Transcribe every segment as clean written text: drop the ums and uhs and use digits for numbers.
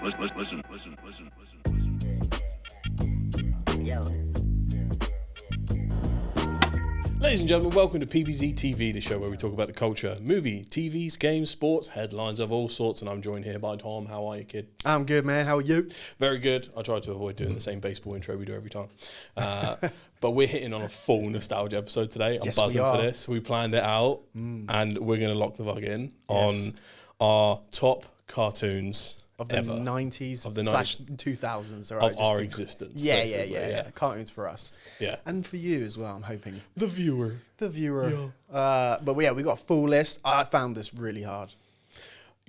Yo. Ladies and gentlemen, welcome to PBZ TV, the show where we talk about the culture, movie, TVs, games, sports, headlines of all sorts, and I'm joined here by Tom. How are you, kid? I'm good, man. How are you? Very good. I try to avoid doing the same baseball intro we do every time. But we're hitting on a full nostalgia episode today. I'm buzzing for this. We planned it out, and we're going to lock the vug in on our top cartoons of the ever. 90s of the slash 2000s. Of our existence. Yeah. Cartoons for us. Yeah. And for you as well, I'm hoping. The viewer. But yeah, we got a full list. I found this really hard.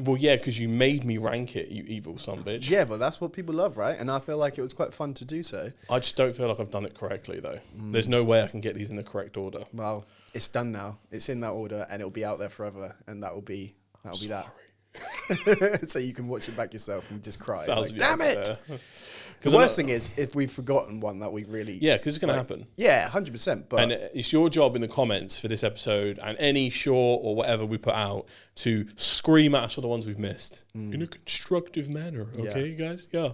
Well, yeah, because you made me rank it, you evil son bitch. Yeah, but that's what people love, right? And I feel like it was quite fun to do so. I just don't feel like I've done it correctly, though. There's no way I can get these in the correct order. Well, it's done now. It's in that order, and it'll be out there forever, and that'll be that. So you can watch it back yourself and just cry. Like, damn it! The worst thing is if we've forgotten one that we really... Yeah, because it's going to happen. Yeah, 100%. But and it's your job in the comments for this episode and any short or whatever we put out to scream at us for the ones we've missed in a constructive manner. Okay, guys? Yeah.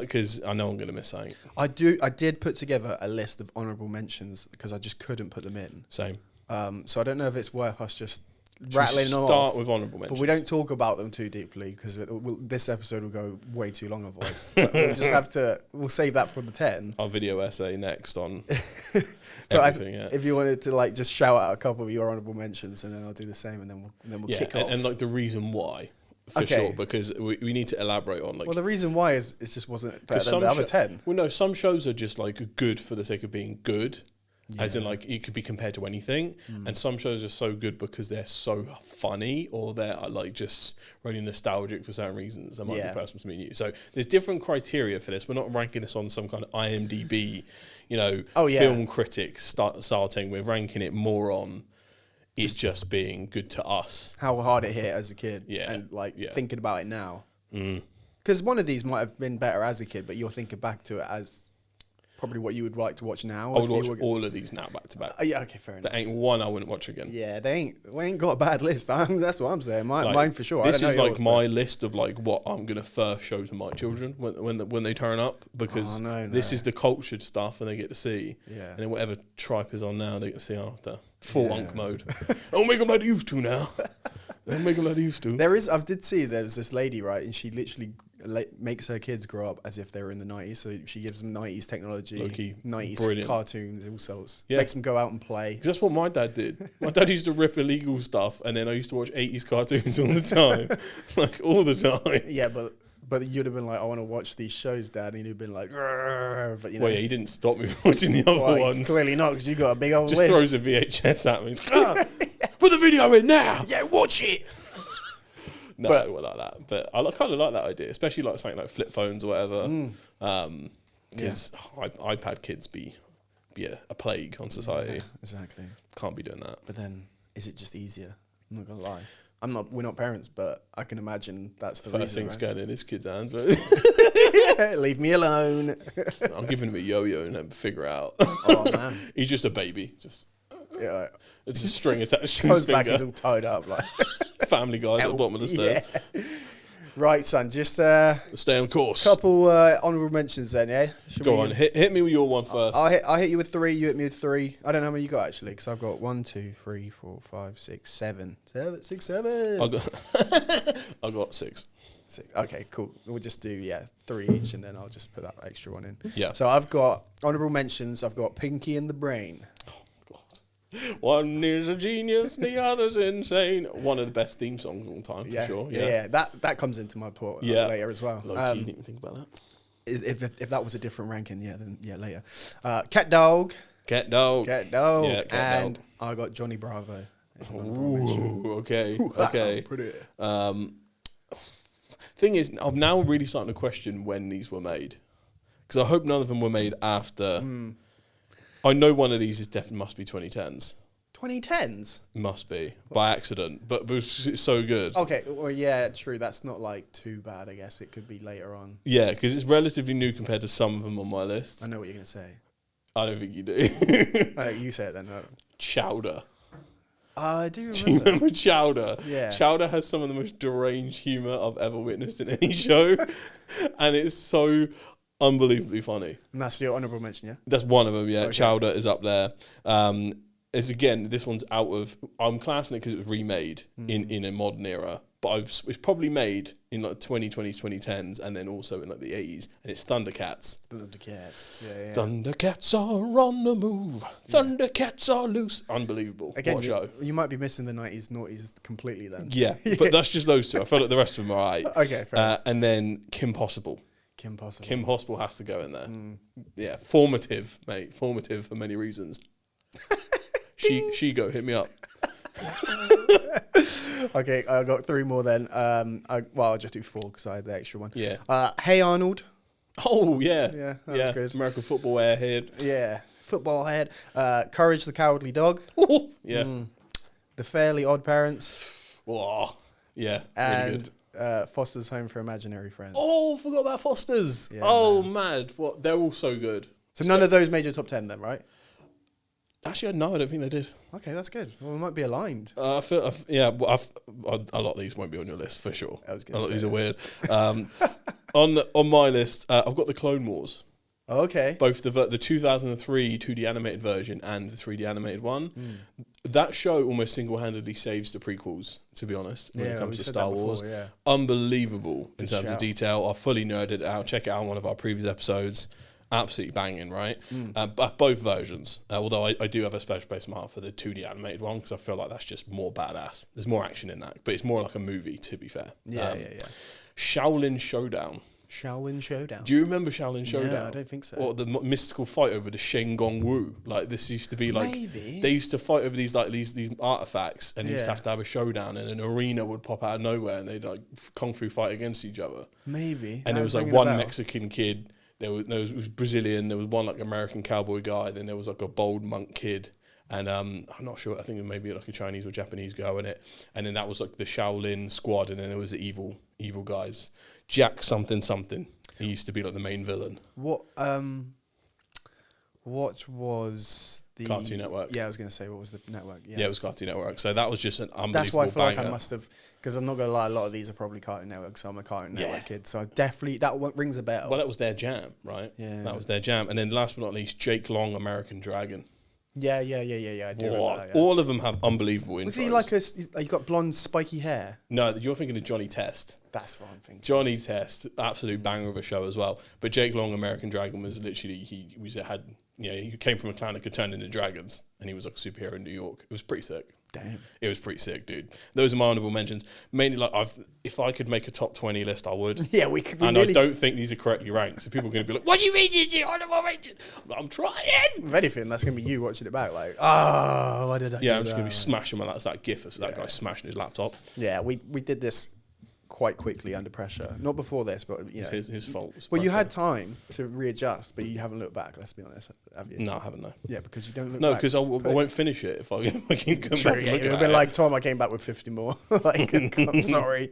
Because I know I'm going to miss something. I did put together a list of honourable mentions because I just couldn't put them in. Same. So I don't know if it's worth us just... rattling them off. Start with honourable mentions. But we don't talk about them too deeply because this episode will go way too long otherwise. But we'll just have to... We'll save that for the 10. Our video essay next on everything, If you wanted to like just shout out a couple of your honourable mentions and then I'll do the same and then we'll kick off. And like the reason why, for sure, because we need to elaborate on like... Well, the reason why is it just wasn't better than the other 10. Well, no, some shows are just like good for the sake of being good. Yeah. As in, like, it could be compared to anything. And some shows are so good because they're so funny or they're, like, just really nostalgic for certain reasons. That might be personal to me and you. So there's different criteria for this. We're not ranking this on some kind of IMDb, film critic style thing. We're ranking it more on it's just being good to us. How hard it hit as a kid. Yeah. And, thinking about it now. Because one of these might have been better as a kid, but you're thinking back to it as... probably what you would like to watch now. I would watch all of these now back to back. Yeah, okay, fair enough. There ain't one I wouldn't watch again. Yeah, we ain't got a bad list. That's what I'm saying. Mine for sure. This is like my list of like what I'm gonna first show to my children when they turn up because this is the cultured stuff and they get to see. Yeah. And then whatever tripe is on now, they get to see after. Full unk mode. Don't make them like they used to now. Don't make them like they used to. I did see there's this lady, right, and she literally makes her kids grow up as if they were in the 90s. So she gives them 90s technology, Low-key, 90s brilliant. Cartoons, all sorts. Yeah. Makes them go out and play. Because that's what my dad did. My dad used to rip illegal stuff, and then I used to watch 80s cartoons all the time. Like, all the time. Yeah, but you'd have been like, I want to watch these shows, Dad. And you'd have been like, but Well, yeah, he didn't stop me from watching the other ones. Clearly not, because you got a big old Just list. throws a VHS at me. Put the video in now. Yeah, watch it. No, well, like that. But I kind of like that idea, especially like something like flip phones or whatever. Because iPad kids be a plague on society. Yeah, exactly. Can't be doing that. But then, is it just easier? I'm not gonna lie. We're not parents, but I can imagine that's the first reason. thing's going in his kid's hands. Leave me alone. I'm giving him a yo-yo and then figure out. Oh man, he's just a baby. Yeah, it's a string attached to his finger. Back is all tied up like. Family Guy at the bottom of the stairs. Yeah. Right, son. Just stay on course. Couple honourable mentions then, yeah. Go on, hit me with your one first. I'll hit you with 3. You hit me with 3. I don't know how many you got actually, because I've got 1, 2, 3, 4, 5, 6, 7. 7. I got 6. 6. Okay, cool. We'll just do 3 each, and then I'll just put that extra one in. Yeah. So I've got honourable mentions. I've got Pinky and the Brain. One is a genius, the other's insane. One of the best theme songs of all time, for sure. Yeah. That comes into my port later as well. You didn't even think about that. If that was a different ranking, then later. Cat Dog. Cat Dog. Yeah, Cat and Dog. I got Johnny Bravo. Ooh, okay. Pretty. Thing is, I'm now really starting to question when these were made. Because I hope none of them were made after... I know one of these must be 2010s. 2010s? Must be. By accident. But it's so good. Okay, well, yeah, true. That's not, like, too bad, I guess. It could be later on. Yeah, because it's relatively new compared to some of them on my list. I know what you're going to say. I don't think you do. You say it then. No. Chowder. I do remember. Do you remember Chowder? Yeah. Chowder has some of the most deranged humour I've ever witnessed in any show. And it's so unbelievably funny. And that's your honourable mention, yeah? That's one of them, yeah. Okay. Chowder is up there. It's again, this one's out of... I'm classing it because it was remade in a modern era. But it's probably made in like 2020s, 2010s, and then also in like the 80s. And it's Thundercats. Thundercats, yeah. Thundercats are on the move. Thundercats are loose. Unbelievable. Again, what a show. You might be missing the 90s, noughties completely then. Yeah, but that's just those two. I feel like the rest of them are alright. Okay, fair. And then Kim Possible. Kim Possible. Kim Possible has to go in there. Yeah, formative, mate. Formative for many reasons. She go, hit me up. Okay, I got 3 more then. I'll just do 4 because I had the extra one. Yeah. Hey Arnold. Oh, yeah. Yeah, that's good. American football airhead. Yeah, football head. Courage the Cowardly Dog. Yeah. The Fairly Odd Parents. Oh, yeah, really good. And Foster's Home for Imaginary Friends. Oh, forgot about Foster's. Yeah, oh, mad. What? They're all so good. So none of those made your top 10 then, right? Actually, no, I don't think they did. Okay, that's good. Well, we might be aligned. A lot of these won't be on your list for sure. I was A gonna lot of say these are weird. On my list, I've got the Clone Wars. Okay. Both the 2003 2D animated version and the 3D animated one. That show almost single-handedly saves the prequels, to be honest, when it comes to Star Wars. Before, yeah. Unbelievable in Good terms of shout. detail. I fully nerded it out. Check it out on one of our previous episodes. Absolutely banging, right? But both versions. Although I do have a special place in my heart for the 2D animated one because I feel like that's just more badass. There's more action in that, but it's more like a movie, to be fair. Yeah. Shaolin Showdown. Shaolin Showdown. Do you remember Shaolin Showdown? No, I don't think so. Or the mystical fight over the Shen Gong Wu. Like this used to be like Maybe. they used to fight over these artifacts, and they used to Yeah. have a showdown, and an arena would pop out of nowhere, and they'd like kung fu fight against each other. Maybe. And there was like one Mexican kid. There was Brazilian. There was one like American cowboy guy. Then there was like a bold monk kid. And I'm not sure. I think it may be like a Chinese or Japanese guy in it. And then that was like the Shaolin squad. And then there was the evil guys. Jack something. He used to be like the main villain. What was the Cartoon Network. Yeah, I was going to say, what was the network? Yeah, it was Cartoon Network. So that was just an unbelievable That's why I feel banger. like I must have, because I'm not going to lie, a lot of these are probably Cartoon Network, so I'm a Cartoon Network kid. So I definitely, that one rings a bell. Well, that was their jam, right? Yeah. That was their jam. And then last but not least, Jake Long, American Dragon. Yeah. I do remember that, yeah. All of them have unbelievable intros. Was he like he got blonde, spiky hair? No, you're thinking of Johnny Test. That's what I'm thinking. Johnny Test, absolute banger of a show as well. But Jake Long, American Dragon, was literally he came from a clan that could turn into dragons, and he was like a superhero in New York. It was pretty sick. Damn. It was pretty sick, dude. Those are my honourable mentions. Mainly, like, if I could make a top 20 list, I would. Yeah, we could. And I don't think these are correctly ranked. So people are going to be like, "What do you mean these are honourable mentions?" I'm trying. If anything, that's going to be you watching it back, like, oh, why did I? Yeah, do I'm just going to that? be smashing my. That's that gif of that guy smashing his laptop. Yeah, we did this quite quickly under pressure. Not before this, but you know. It's his fault. Well, you had time to readjust, but you haven't looked back. Let's be honest, have you? No, I haven't. No. Yeah, because you don't look. No, back. because I won't finish it if I keep going True, back yeah, and it looking would have at been it. like Tom. I came back with 50 more. Like, I'm sorry.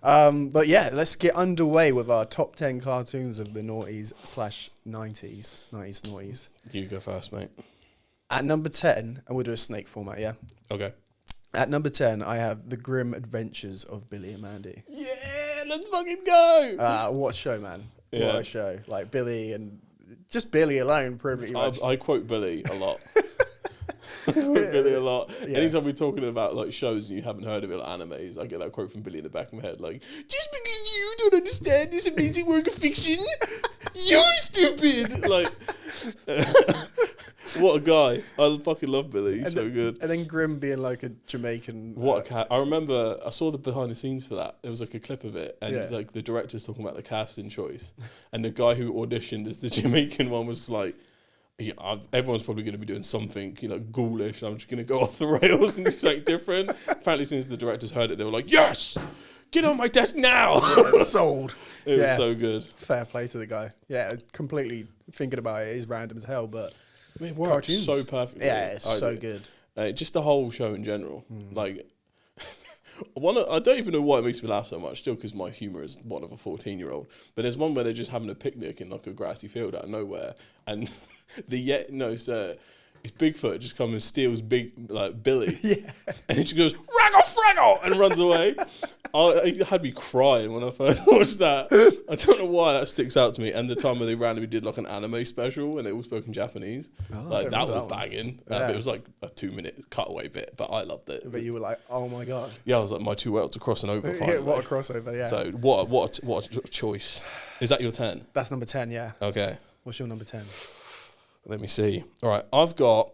But yeah, let's get underway with our top 10 cartoons of the noughties/90s, 90s noughties. You go first, mate. At number 10, and we'll do a snake format. Yeah. Okay. At number 10, I have The Grim Adventures of Billy and Mandy. Yeah, let's fucking go. What a show, man. Yeah. What a show. Like Billy and just Billy alone pretty much. I quote Billy a lot. I quote Billy a lot. Yeah. Anytime we're talking about like shows and you haven't heard of it, like animes, I get that quote from Billy in the back of my head, like, "Just because you don't understand this amazing work of fiction, you're stupid." Like, what a guy! I fucking love Billy. He's so good. And then Grim being like a Jamaican. What a cat! I remember I saw the behind the scenes for that. There was like a clip of it, and Yeah. like the director's talking about the casting choice, and the guy who auditioned as the Jamaican one was like, "Yeah, everyone's probably going to be doing something, ghoulish. And I'm just going to go off the rails and do something different." Apparently, since the directors heard it, they were like, "Yes, get on my desk now!" Sold. It was so good. Fair play to the guy. Yeah, completely thinking about it is random as hell, but I mean, it works cartoons. so perfectly. Yeah, it's so do. good. Just the whole show in general. Like, I don't even know why it makes me laugh so much, still, because my humour is one of a 14-year-old. But there's one where they're just having a picnic in like a grassy field out of nowhere, and It's Bigfoot just comes and steals Billy. Yeah. And he just goes, "Raggle, fraggle," and runs away. It had me crying when I first watched that. I don't know why that sticks out to me. And the time when they randomly did like an anime special and they all spoke in Japanese. Like that was banging. But it was like a 2-minute cutaway bit, but I loved it. But you were like, oh my God. Yeah, I was like, my two worlds are crossing over finally. What a crossover, yeah. So what a choice. Is that your 10? That's number 10, yeah. Okay. What's your number 10? Let me see. All right, I've got,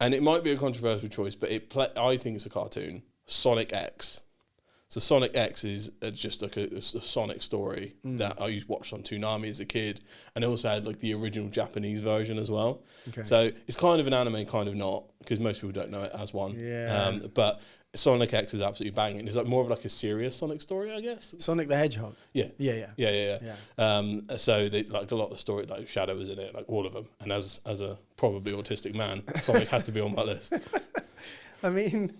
and it might be a controversial choice, but I think it's a cartoon, Sonic X. So Sonic X is just like a Sonic story that I used to watch on Toonami as a kid, and it also had like the original Japanese version as well. Okay. So it's kind of an anime, kind of not, because most people don't know it as one. Yeah. But Sonic X is absolutely banging. It's like more of like a serious Sonic story, I guess. Sonic the Hedgehog. Yeah. Yeah. So they, like a lot of the story, like Shadow was in it, like all of them. And as a probably autistic man, Sonic has to be on my list. I mean,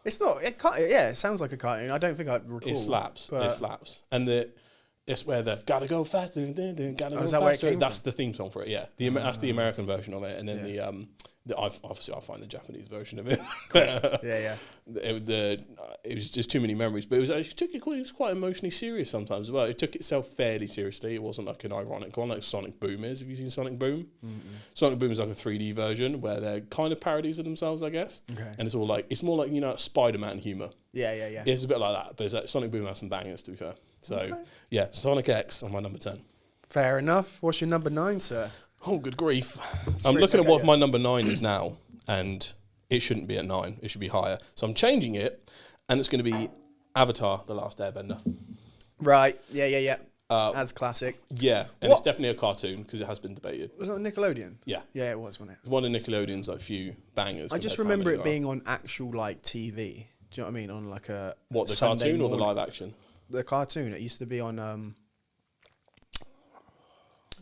it's not. It can't. Yeah, it sounds like a cartoon. I don't think I recall. It slaps. It slaps. And it's where the gotta go faster, gotta go faster. That's the theme song for it. Yeah, that's the American version of it, and then I find the Japanese version of it. It was just too many memories, but it was quite emotionally serious sometimes as well. It took itself fairly seriously. It wasn't like an ironic one like Sonic Boom is. Have you seen Sonic Boom? Mm-mm. Sonic Boom is like a 3D version where they're kind of parodies of themselves, I guess. Okay. And it's more like Spider-Man humor. Yeah. It's a bit like that, but it's like Sonic Boom has some bangers, to be fair. So yeah, Sonic X on my number 10. Fair enough. What's your number 9, sir? Oh, good grief. I'm looking at what my number 9 is now, and it shouldn't be at 9. It should be higher. So I'm changing it, and it's going to be Avatar: The Last Airbender. Right. Yeah. That's classic. Yeah, and it's definitely a cartoon, because it has been debated. Was it on Nickelodeon? Yeah. Yeah, it was, wasn't it? One of Nickelodeon's like few bangers. I just remember it being on actual like TV. Do you know what I mean? On like a What, the Sunday cartoon morning. or the live action? The cartoon. It used to be on...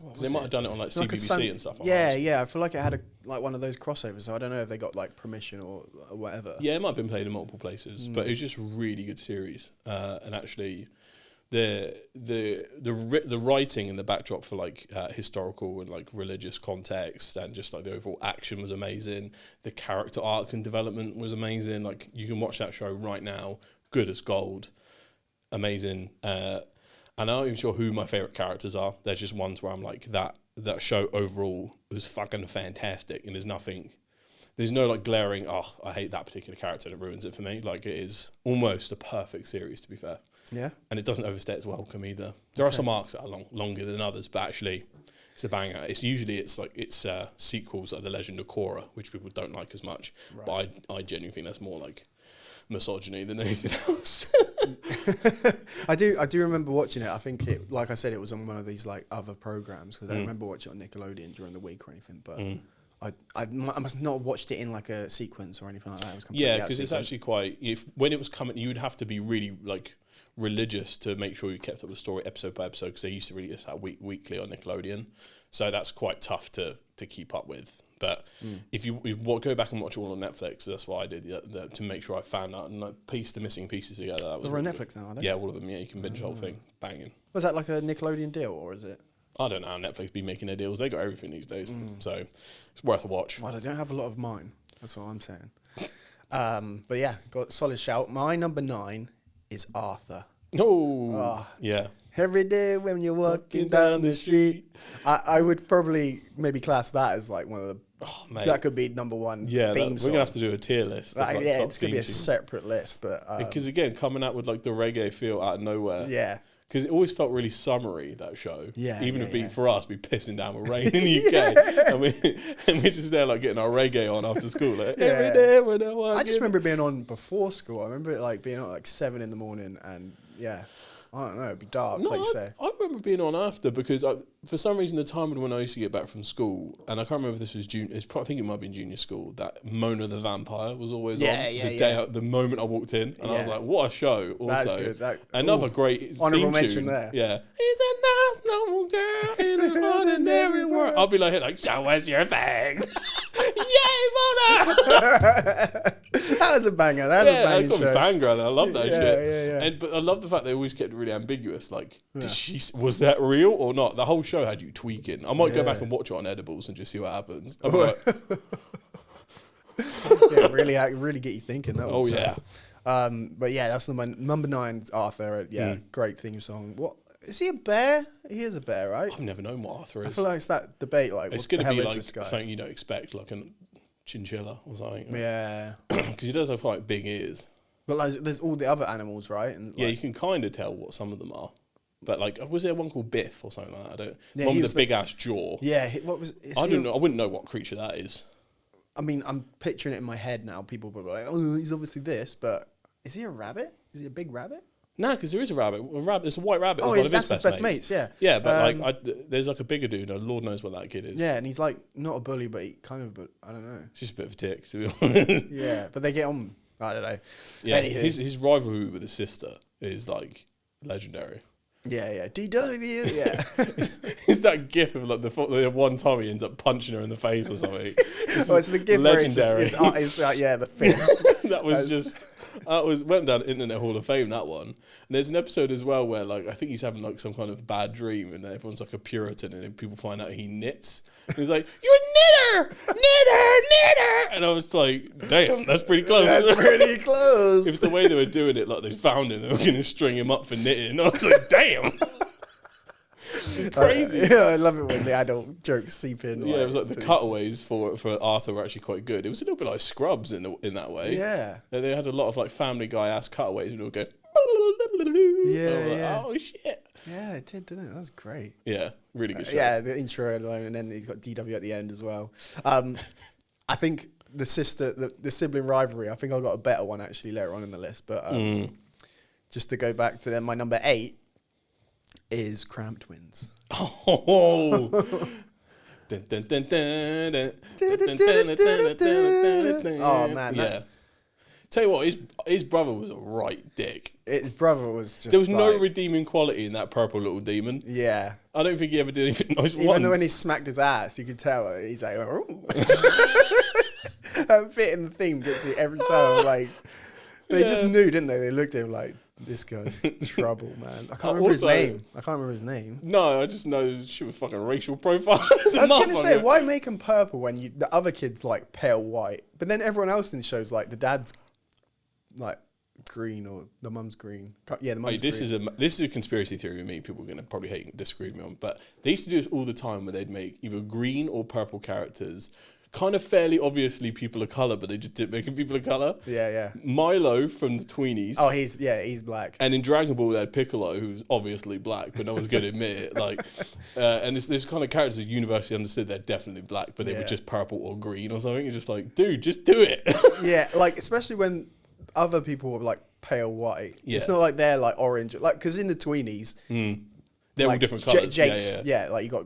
Because they might have done it on like CBBC and stuff. Yeah. I feel like it had one of those crossovers. So I don't know if they got like permission or whatever. Yeah, it might have been played in multiple places, but it was just a really good series. And actually, the writing and the backdrop for like historical and like religious context, and just like the overall action was amazing. The character arc and development was amazing. Like you can watch that show right now, good as gold, amazing. And I'm not even sure who my favourite characters are. There's just ones where I'm like, that show overall was fucking fantastic, and there's no like glaring, I hate that particular character that ruins it for me. Like it is almost a perfect series, to be fair. Yeah. And it doesn't overstay its welcome either. There are some arcs that are longer than others, but actually it's a banger. It's sequels like The Legend of Korra, which people don't like as much. Right. But I genuinely think that's more like misogyny than anything else. I do remember watching it. I think it, like I said, it was on one of these like other programs, because I remember watching it on Nickelodeon during the week or anything. But I must not have watched it in like a sequence or anything like that. It was completely because it's actually quite. When it was coming, you would have to be really like religious to make sure you kept up with the story episode by episode, because they used to release that weekly on Nickelodeon. So that's quite tough to keep up with. But if you go back and watch it all on Netflix, that's what I did to make sure I found out and like piece the missing pieces together. That was They're on Netflix now, are they? Yeah, all of them. Yeah, you can binge the whole thing. Banging. Was that like a Nickelodeon deal, or is it? I don't know how Netflix be making their deals. They got everything these days, so it's worth a watch. Well, I don't have a lot of mine. That's all I'm saying. But yeah, got solid shout. My number 9 is Arthur. Yeah. Every day when you're walking down the street, I would probably maybe class that as like one of the. That could be number 1. Yeah, theme song. we're gonna have to do a tier list. It's gonna be a separate list, but because again, coming out with like the reggae feel out of nowhere. Yeah. Because it always felt really summery, that show. Yeah. Even if being for us, be pissing down with rain in the UK, and we're just there like getting our reggae on after school. Like, every day when I just remember it being on before school. I remember it like being on like 7 in the morning, and I don't know, it'd be dark, like you say. I remember being on after, because for some reason the time when I used to get back from school, and I can't remember if this was junior, I think it might have been junior school, that Mona the Vampire was always on the moment I walked in, and I was like, what a show. Also, that's good. Another great Honourable mention there. Yeah. He's a nice normal girl in an ordinary world. I'll be like, show us your fangs. Yay, Mona! That was a banger. That was a banger show. I got me fangirl. I love that shit. Yeah. But I love the fact they always kept it really ambiguous. Like, was that real or not? The whole show had you tweaking. I might go back and watch it on edibles and just see what happens. I'm like, Yeah, really get you thinking. That Oh, yeah. But yeah, that's number 9, Arthur. Yeah, great theme song. What is he a bear? He is a bear, right? I've never known what Arthur is. I feel like it's that debate. Like, it's going to be like something you don't expect, like a chinchilla or something. Yeah, because he does have quite big ears. But like, there's all the other animals, right? And yeah, you can kind of tell what some of them are. But like, was there one called Biff or something like that? I don't. Yeah, one with the big ass jaw. Yeah, what was? I don't know. I wouldn't know what creature that is. I mean, I'm picturing it in my head now. People will be like, "Oh, he's obviously this," but is he a rabbit? Is he a big rabbit? Nah, because there is a rabbit. It's a white rabbit. Oh, that's his best mates. Yeah. Yeah, but there's like a bigger dude. And Lord knows what that kid is. Yeah, and he's like not a bully, but he kind of. But I don't know. He's just a bit of a dick, to be honest. Yeah, but they get on. I don't know. Yeah, his rivalry with his sister is like legendary. Yeah. DW. Yeah. It's that gif of like the one time he ends up punching her in the face or something. It's the gif legendary. Where it's like, yeah, the fist. That was just. Went down Internet Hall of Fame, that one. And there's an episode as well where like I think he's having like some kind of bad dream and everyone's like a Puritan and then people find out he knits. And he's like, "You're a knitter!" And I was like, damn, that's pretty close. That's pretty close. If it's the way they were doing it, like they found him, they were going to string him up for knitting. I was like, damn. It's crazy. Yeah, I love it when the adult jokes seep in. Yeah, it was like the cutaways for Arthur were actually quite good. It was a little bit like Scrubs in that way. Yeah. They had a lot of like Family Guy ass cutaways and it would go. Yeah. Oh shit. Yeah, it did, didn't it? That was great. Yeah, really good show. Yeah, the intro alone, and then he's got DW at the end as well. I think the sibling rivalry. I think I got a better one actually later on in the list, but just to go back to them, my number 8 is Cramp Twins. Oh. Oh man, yeah. Tell you what, his brother was a right dick. His brother was just. There was no redeeming quality in that purple little demon. Yeah, I don't think he ever did anything nice. Even though when he smacked his ass, you could tell he's like, "Oh." That bit in the theme gets me every time. Like they just knew, didn't they? They looked at him like, "This guy's trouble, man." I can't remember his name. No, I just know she was fucking racial profile. I was gonna say, why make him purple when the other kid's like pale white, but then everyone else in the show's like the dad's like green or the mum's green. Yeah, the mum's green. This is a conspiracy theory with me. People are gonna probably hate and disagree with me on, but they used to do this all the time where they'd make either green or purple characters. Kind of fairly obviously people of colour, but they just didn't make them people of colour. Yeah. Milo from the 20's. Oh, he's black. And in Dragon Ball, they had Piccolo, who's obviously black, but no one's going to admit it. Like, and this kind of characters are universally understood they're definitely black, but they were just purple or green or something. It's just like, dude, just do it. Yeah, like, especially when other people were like pale white. Yeah. It's not like they're like orange. Like, because in the 20's... They're all different colours. Jake's, like you got,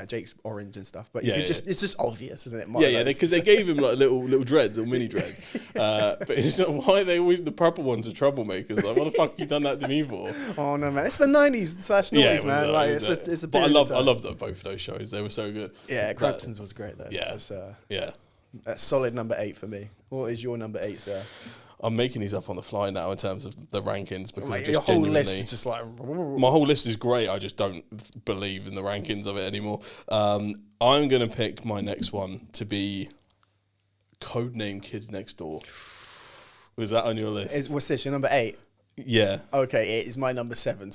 Jake's orange and stuff. But it's just obvious, isn't it? Yeah, because they gave him like little dreads or mini dreads. But it's not why are they always the purple ones are troublemakers. Like, what the fuck you done that to me for? Oh no, man! It's the 90's / 90's, man. Like it's a. But I loved both of those shows. They were so good. Yeah, Cramptons was great though. Yeah, that's solid number 8 for me. What is your number 8, sir? I'm making these up on the fly now in terms of the rankings because your whole list is just like... My whole list is great. I just don't believe in the rankings of it anymore. I'm going to pick my next one to be Codename Kids Next Door. Was that on your list? What's this, your number 8? Yeah. Okay, it is my number 7.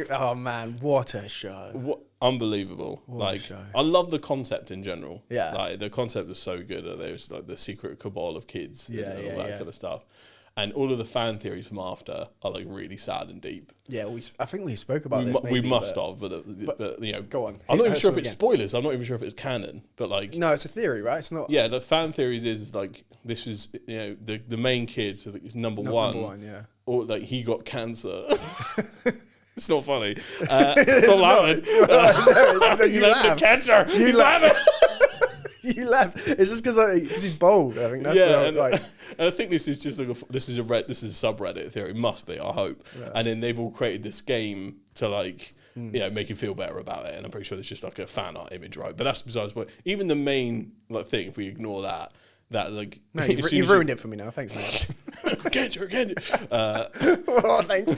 Oh man, what a show! Unbelievable! What a show. I love the concept in general. Yeah, like the concept was so good. There's like the secret cabal of kids. All that kind of stuff. And all of the fan theories from after are like really sad and deep. Yeah, I think we spoke about this. We must have, but you know, go on. I'm not even sure if it's spoilers. I'm not even sure if it's canon. But like, no, it's a theory, right? It's not. Yeah, the fan theories is like this was the main kid, so it's number one. Number one, yeah. Or like he got cancer. It's not funny. Stop laughing. You laugh. Cancer. You laugh. You laugh. It's just because he's bold. I think that's and I think this is just like this is a subreddit theory. It must be. I hope. Yeah. And then they've all created this game to like make you feel better about it. And I'm pretty sure it's just like a fan art image, right? But that's besides what. Even the main thing, if we ignore that, that like. No, you've ruined it for me now. Thanks, mate. Can't you? Oh, thanks.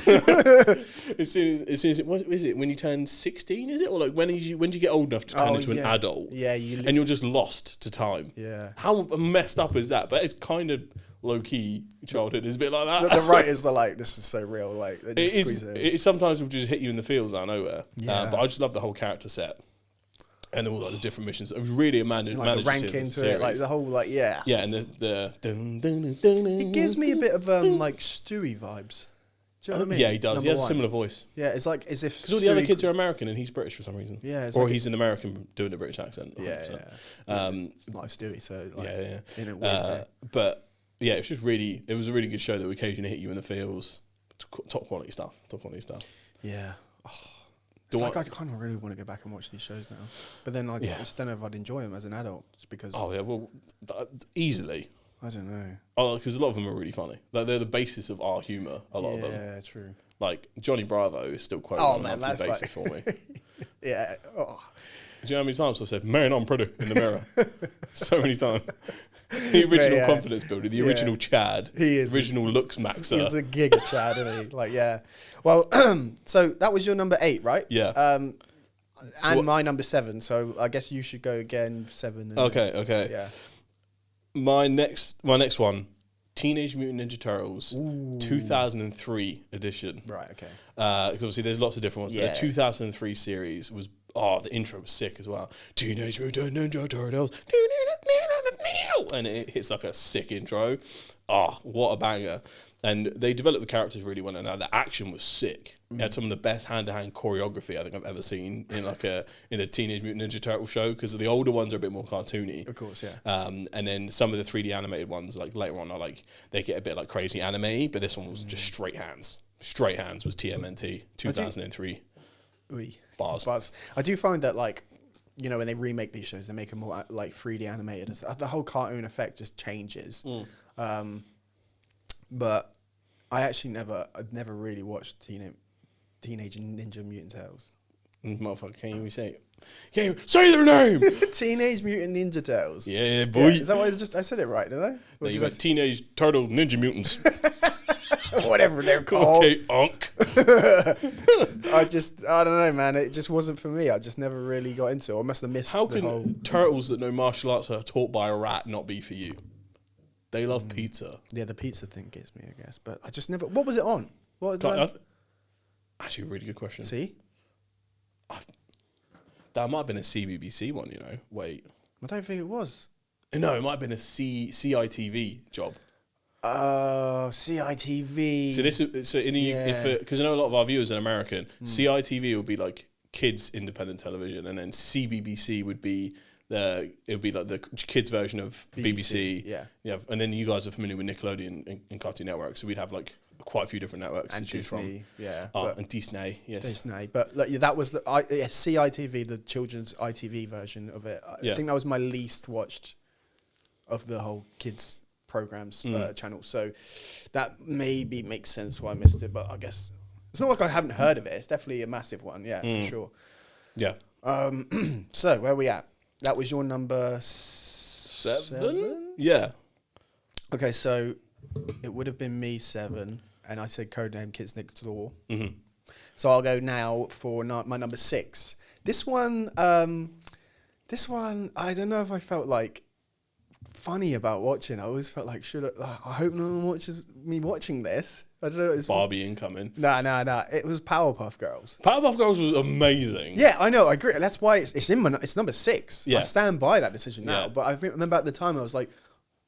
As soon as what is it? When you turn 16, is it, or like when do you get old enough to turn into an adult? Yeah, and you're just lost to time. Yeah. How messed up is that? But it's kind of low key childhood. It's a bit like that. The writers are like, this is so real. Like they just squeeze it. It sometimes will just hit you in the feels out of nowhere. Yeah. But I just love the whole character set. And all like the different missions. I really managed like the to ranking to it, like the whole like yeah. Yeah, and the it gives me a bit of like Stewie vibes. Do you know what I mean? Yeah, he does. He has a similar voice. Yeah, it's like as if because all the other kids are American and he's British for some reason. Yeah, or like he's an American doing a British accent. Yeah. It's like Stewie, so like, yeah. In a weird way. But yeah, it was a really good show that would occasionally hit you in the feels. Top quality stuff. Yeah. It's like I kind of really want to go back and watch these shows now, but then I just don't know if I'd enjoy them as an adult, just because. Oh yeah, well, easily. I don't know. Oh, because a lot of them are really funny. Like they're the basis of our humour. A lot of them. Yeah, true. Like Johnny Bravo is still quoted on a monthly basis for me. Yeah. Oh. Do you know how many times I've said, "Man, I'm pretty" in the mirror? So many times. The original confidence builder, the original Chad. He is. Original looks maxer. He's the giga Chad, isn't he? Like, yeah. Well, so that was your number 8, right? Yeah. And my number 7. So I guess you should go again 7. And Okay. Yeah. My next one, Teenage Mutant Ninja Turtles, 2003 edition. Right. Okay. Because obviously there's lots of different ones. Yeah. But the 2003 series was. Oh, the intro was sick as well. Teenage Mutant Ninja Turtles. And it hits like a sick intro. Oh, what a banger. And they developed the characters really well. And the action was sick. It had some of the best hand-to-hand choreography I think I've ever seen in like a Teenage Mutant Ninja Turtle show, because the older ones are a bit more cartoony. Of course, yeah. And then some of the 3D animated ones, like later on, are like they get a bit like crazy anime, but this one was just straight hands. Straight hands was TMNT 2003. Bars. I do find that, like, you know, when they remake these shows, they make them more like 3D animated. The whole cartoon effect just changes. But I actually I've never really watched Teenage Ninja Mutant Turtles. Motherfucker, can't even say it. Can't even say their name. Teenage Mutant Ninja Turtles. Yeah, boy. Yeah, is that what I said it right, did I? No, you got Teenage Turtle Ninja Mutants. Whatever they're called. Okay, Unk. I don't know, man. It just wasn't for me. I just never really got into it. I must have missed How can turtles that know martial arts are taught by a rat not be for you? They love pizza. Yeah, the pizza thing gets me, I guess. But I just never... What was it on? Actually, a really good question. See? That might have been a CBBC one, you know. Wait. I don't think it was. No, it might have been a CITV job. Oh, CITV. So this is because I know a lot of our viewers are American. CITV would be like kids independent television, and then CBBC would be like the kids version of BBC. Yeah, and then you guys are familiar with Nickelodeon and Cartoon Network, so we'd have like quite a few different networks and to choose Disney, from. Yeah, and Disney, yes, Disney. But like, that was CITV, the children's ITV version of it. I think that was my least watched of the whole kids programs channel, so that maybe makes sense why I missed it. But I guess it's not like I haven't heard of it. It's definitely a massive one, for sure. Yeah. So where are we at? That was your number 7? Yeah. Okay, so it would have been me 7, and I said Codename Kids Next Door. So I'll go now for my number 6. This one, I don't know if I felt like funny about watching. I always felt like, I hope no one watches me watching this. I don't know. It's Barbie incoming. Nah. It was Powerpuff Girls. Powerpuff Girls was amazing. Yeah, I know. I agree. That's why it's number 6. Yeah. I stand by that decision now. But I remember at the time I was like,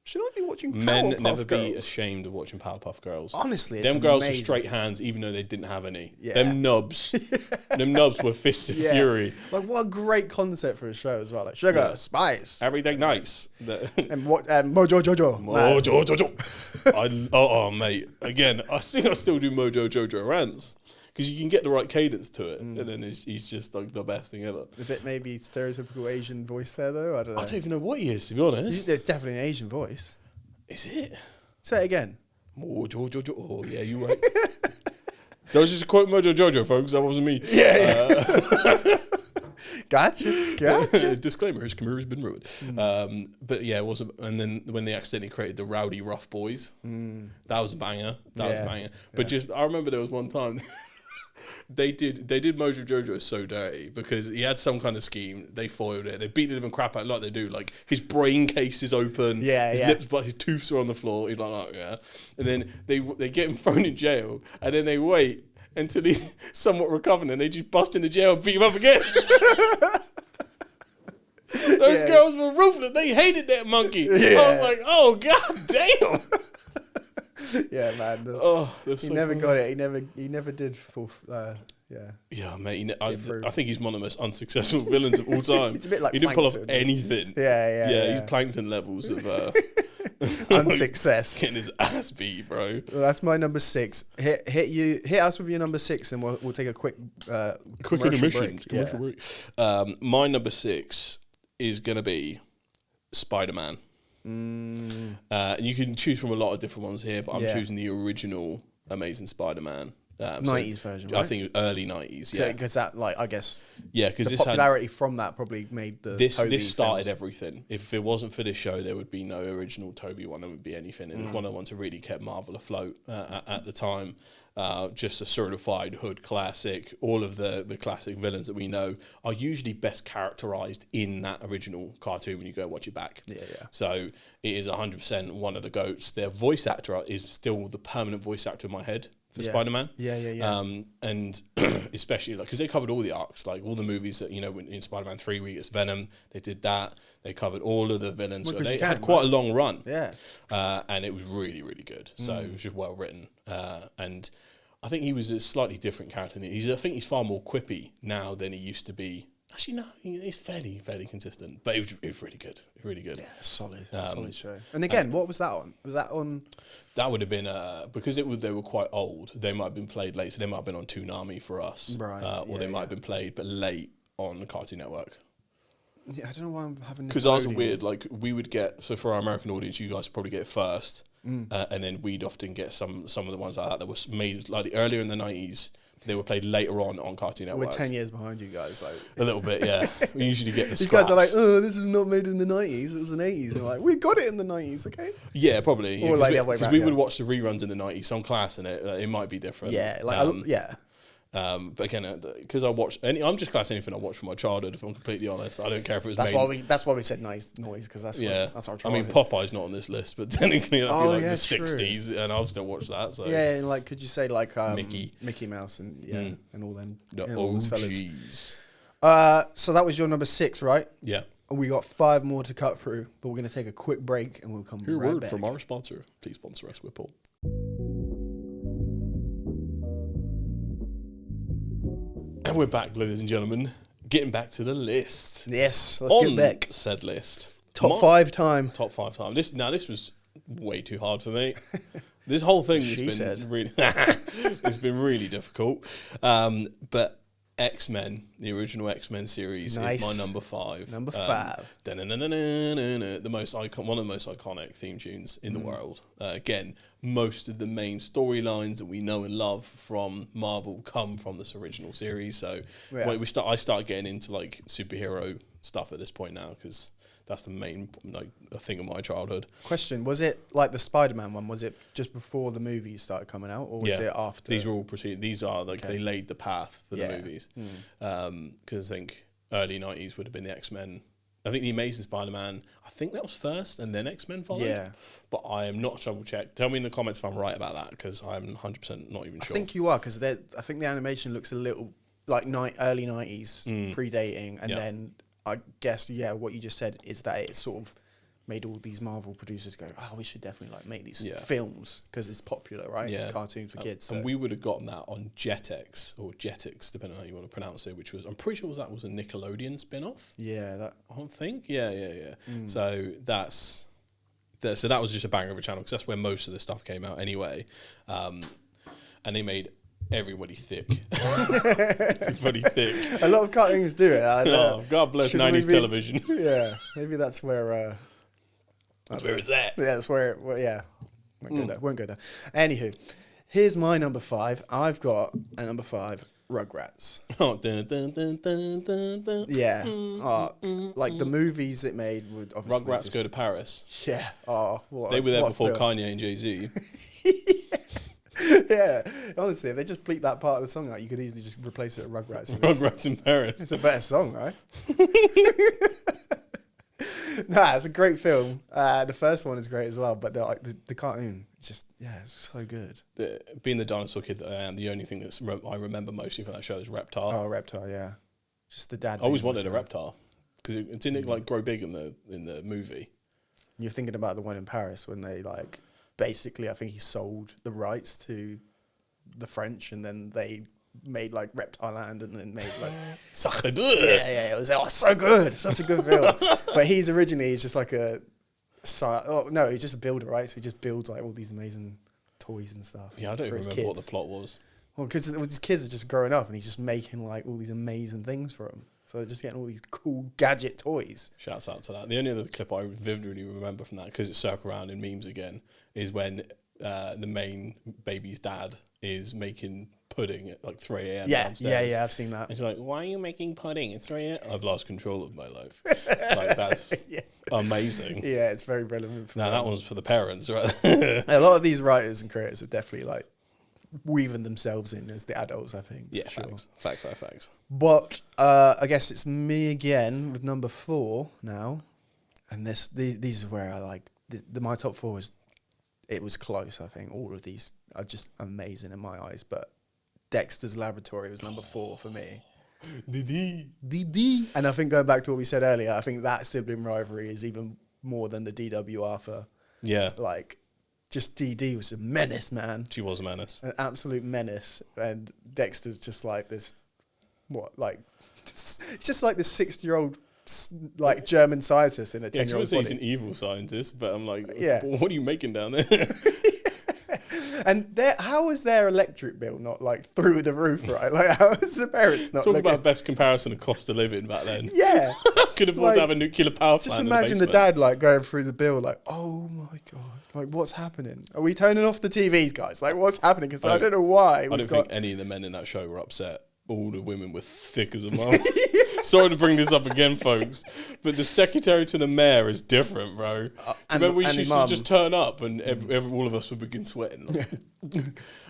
should I be watching Powerpuff Girls? Men never be ashamed of watching Powerpuff Girls. Honestly, them girls were straight hands, even though they didn't have any. Yeah. Them nubs were fists of fury. Like, what a great concept for a show as well. Like sugar, spice, everything nice. And Mojo Jojo. Mojo Jojo. Mate. Again, I think I still do Mojo Jojo rants. Because you can get the right cadence to it, and then he's just like the best thing ever. A bit maybe stereotypical Asian voice there, though. I don't know. I don't even know what he is, to be honest. There's definitely an Asian voice. Is it? Say it again. Mojo Jojo. Oh yeah, you right. That was just a quote Mojo Jojo, folks. That wasn't me. Yeah. Gotcha. Disclaimer: his career has been ruined. But yeah, it wasn't. And then when they accidentally created the Rowdy Rough Boys, that was a banger. That was a banger. But just, I remember there was one time. They did Mojo Jojo so dirty because he had some kind of scheme. They foiled it. They beat the living crap out like they do. Like his brain case is open. His lips, but his tooths are on the floor. He's like, oh, yeah. And then they get him thrown in jail, and then they wait until he's somewhat recovered, and they just bust into jail and beat him up again. Those girls were ruthless. They hated that monkey. I was like, oh god damn. Yeah, man. He never got it. He never did full. Yeah, mate. I think he's one of the most unsuccessful villains of all time. It's a bit like he didn't pull off anything. Yeah. He's Plankton levels of unsuccess. Getting his ass beat, bro. Well, that's my number 6. Hit us with your number 6, and we'll take a quick intermission. Commercial break. My number 6 is gonna be Spider-Man. You can choose from a lot of different ones here, but I'm choosing the original Amazing Spider-Man. 90s version, right? I think early 90s, yeah. Because that, like, I guess... Yeah, because the popularity from that probably made the This started films. Everything. If it wasn't for this show, there would be no original Tobey one. There would be anything. It was one of the ones that really kept Marvel afloat at the time. Just a certified hood classic. All of the classic villains that we know are usually best characterized in that original cartoon when you go and watch it back. Yeah. So it is 100% one of the GOATs. Their voice actor is still the permanent voice actor in my head for Spider-Man. Yeah. And especially like because they covered all the arcs, like all the movies that in Spider-Man 3 we get Venom. They did that. They covered all of the villains. So they had quite a long run. Yeah. And it was really, really good. So it was just well written. And I think he was a slightly different character. I think he's far more quippy now than he used to be. Actually, no, he's fairly consistent. But it was really good. Really good. Yeah, solid show. And again, what was that on? Was that on? That would have been, because they were quite old, they might have been played late. So they might have been on Toonami for us. Right. Or they might have been played, but late on the Cartoon Network. Yeah, I don't know why I'm having... Because ours are weird. Like, we would get... So for our American audience, you guys probably get it first. And then we'd often get some of the ones like that was made like earlier in the 90s. They were played later on Cartoon Network. We're 10 years behind you guys. Like a little bit, yeah. We usually get the These scraps. guys are like, oh, this is not made in the 90s. It was the 80s. And we're like, we got it in the 90s, okay? Yeah, probably. Or like the other way Because around, we would watch the reruns in the 90s. Some class in it. It might be different. Yeah, but again, because I watch, I'm just class anything I watch from my childhood. If I'm completely honest, I don't care if it was. That's why we said noise because that's our childhood. I mean, Popeye's not on this list, but technically that'd be like the 60s, and I'll still watch that. So yeah, and like, could you say like Mickey Mouse and and all them all those fellas. So that was your number 6, right? Yeah. And we got 5 more to cut through, but we're gonna take a quick break and we'll come Hear right a word back. from our sponsor. Please sponsor us, Whipple. And we're back, ladies and gentlemen. Getting back to the list. Yes, let's get back. Said list. Top 5 time. Top 5 time. This was way too hard for me. This whole thing has been really it's been really difficult. But X-Men, the original X-Men series, is my number 5. Number 5. One of the most iconic theme tunes in the world. Again, most of the main storylines that we know and love from Marvel come from this original series. So when I start getting into like superhero stuff at this point now because that's the main thing of my childhood. Question: was it like the Spider-Man one? Was it just before the movies started coming out, or was it after? These are all preceding. These are they laid the path for the movies. Because I think early 90s would have been the X-Men. I think the Amazing Spider-Man, I think that was first, and then X-Men followed. Yeah. But I am not double-checked. Tell me in the comments if I'm right about that, because I'm 100% not even sure. I think you are, because I think the animation looks a little like early 90s, predating, and then I guess, what you just said is that it sort of made all these Marvel producers go, oh, we should definitely like make these films, because it's popular, right? Yeah. Cartoons for kids. So. And we would have gotten that on Jetix, or Jetix, depending on how you want to pronounce it, which was, I'm pretty sure that was a Nickelodeon spin-off. Yeah. I think. Yeah. So so that was just a banger of a channel, because that's where most of the stuff came out anyway. And they made everybody thick. Everybody thick. A lot of cartoons do it. God bless 90s television. Yeah. Maybe that's where... that's where it's at. Yeah, that's where... Won't go there. Anywho, here's my number 5. I've got a number 5. Rugrats. Oh, dun, dun, dun, dun, dun, dun. Yeah. Like the movies it made would obviously Rugrats Go to Paris. Yeah. They were there before Kanye and Jay-Z. Yeah. Honestly, if they just bleep that part of the song out, you could easily just replace it with Rugrats. Rugrats in Paris. It's a better song, right? Nah, it's a great film. The first one is great as well, but the cartoon, it's so good. Being the dinosaur kid that I am, the only thing I remember mostly from that show is Reptar. Oh, Reptar, yeah. Just the dad. I always wanted a Reptar because it didn't like grow big in the movie. You're thinking about the one in Paris when they like basically, I think he sold the rights to the French, and then they made like Reptar Land, and then made like Sacre bleu. Yeah, it was so good, such a good film. But he's just like he's just a builder, right? So he just builds like all these amazing toys and stuff. Yeah, I don't even remember what the plot was. Well, because his kids are just growing up, and he's just making like all these amazing things for them. So they're just getting all these cool gadget toys. Shouts out to that. The only other clip I vividly remember from that, because it's circled around in memes again, is when the main baby's dad is making pudding at like 3 a.m. downstairs. Yeah, I've seen that. And she's like, "Why are you making pudding? It's 3 a.m. I've lost control of my life." Like, that's amazing. Yeah, it's very relevant. Now that one's for the parents, right? A lot of these writers and creators have definitely like weaving themselves in as the adults, I think. Yeah, sure. Facts. But I guess it's me again with number 4 now, and these are where I like my top 4 is. It was close, I think. All of these are just amazing in my eyes, but Dexter's Laboratory was number 4 for me. Didi. And I think going back to what we said earlier, I think that sibling rivalry is even more than the DW Arthur. Yeah. Like, just DD was a menace, man. She was a menace. An absolute menace. And Dexter's just like this, it's just like this 60-year-old like German scientist in a 10-year-old body. He's an evil scientist, but I'm like, what are you making down there? And how is their electric bill not like through the roof, right? Like, how is the parents not? Talk about best comparison of cost of living back then. Yeah, could afford to have a nuclear power plant. Just imagine the dad like going through the bill, like, oh my god, like what's happening? Are we turning off the TVs, guys? Like, what's happening? Because I don't know why. I don't think any of the men in that show were upset. All the women were thick as a mum. Sorry to bring this up again, folks, but the secretary to the mayor is different, bro. Remember we used to just turn up and all of us would begin sweating.